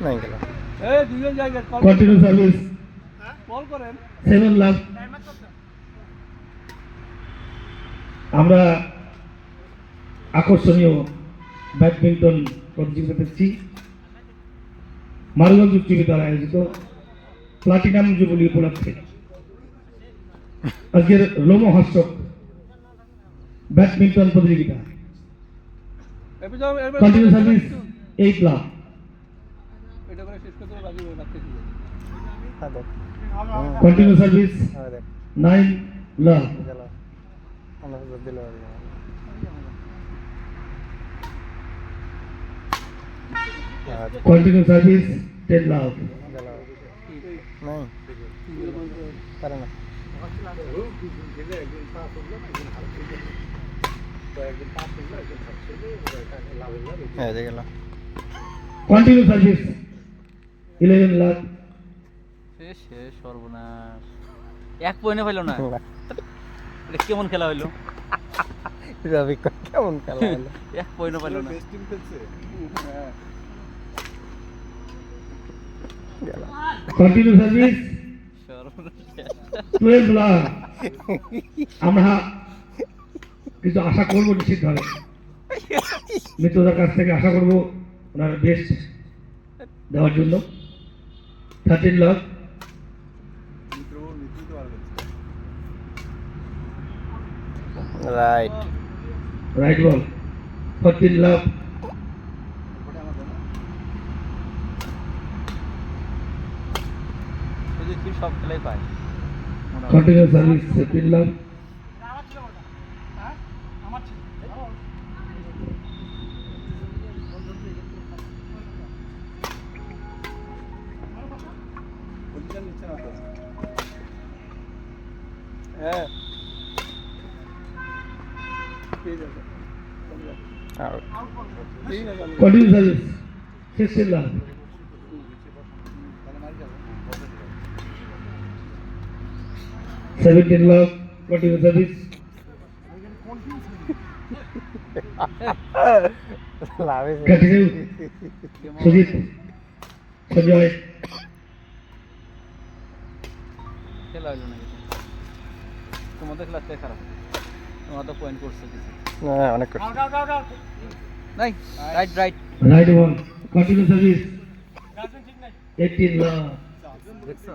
नहीं गला continue service 7 lakh আমরা আকর্ষণীয় ব্যাডমিন্টন প্রতিযোগিতা দেখছি মারুগঞ্জ উচ্চ বিদ্যালয়ে আয়োজিত প্লাটিনাম জুবলি উপলক্ষে আজকের রোমহর্ষক ব্যাডমিন্টন প্রতিযোগিতা continue service 8 lakh continue service 9 lakh continue service 10 lakh नहीं करना कंटिन्यू सर्विस 11 लाख শেষ সর্বনাশ এক পয়েন্টে পাইলো না এটা কেমন খেলা হইলো রবি কেমন খেলা হলো এক পয়েন্টও পাইলো না বেস্ট টিম খেলছে कंटिन्यू सर्विस 12 लाख আমরা কিছু আশা করব নিশ্চিতভাবে মিত্রদের কাছ থেকে আশা করব ওনার বেস্ট দেওয়ার জন্য 13 lakh right right ball 14 lakh যদি কি সব খেলাই পায় कंटिन्यू सर्विस 3 लाख পজিশন নিচ্ছে না তো হ্যাঁ कंटिन्यू सर्विस 16 लाख তাহলে মারি যাবে 17 लाख कंटिन्यू सर्विस लावे कंटिन्यू सुजीत संजय খেলা হইলো না কিছু তোমাদের খেলাতে খারাপ তোমরা তো পয়েন্ট করছো কিছু না অনেক কষ্ট নাই right right right ball continue service 18 lakh দেখছো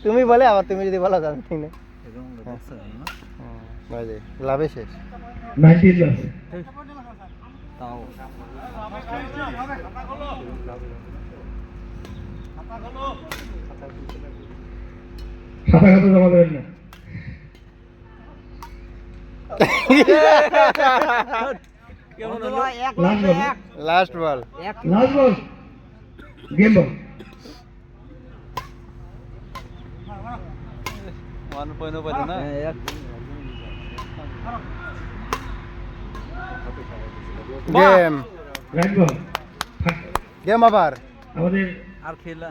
তুমি বলে আবার তুমি যদি বলো জানি ঠিক না এরকম দেখছো না বাজে লাভে শেষ 19 लाख তাও খাতা খাতা জমা দেবেন না কেমন হলো লাস্ট বল লাস্ট বল लास्ट बॉल गेम बॉल 1 পয়েন্টও পাইলো না গেম राइट बॉल গেম আবার আমাদের আর খেলা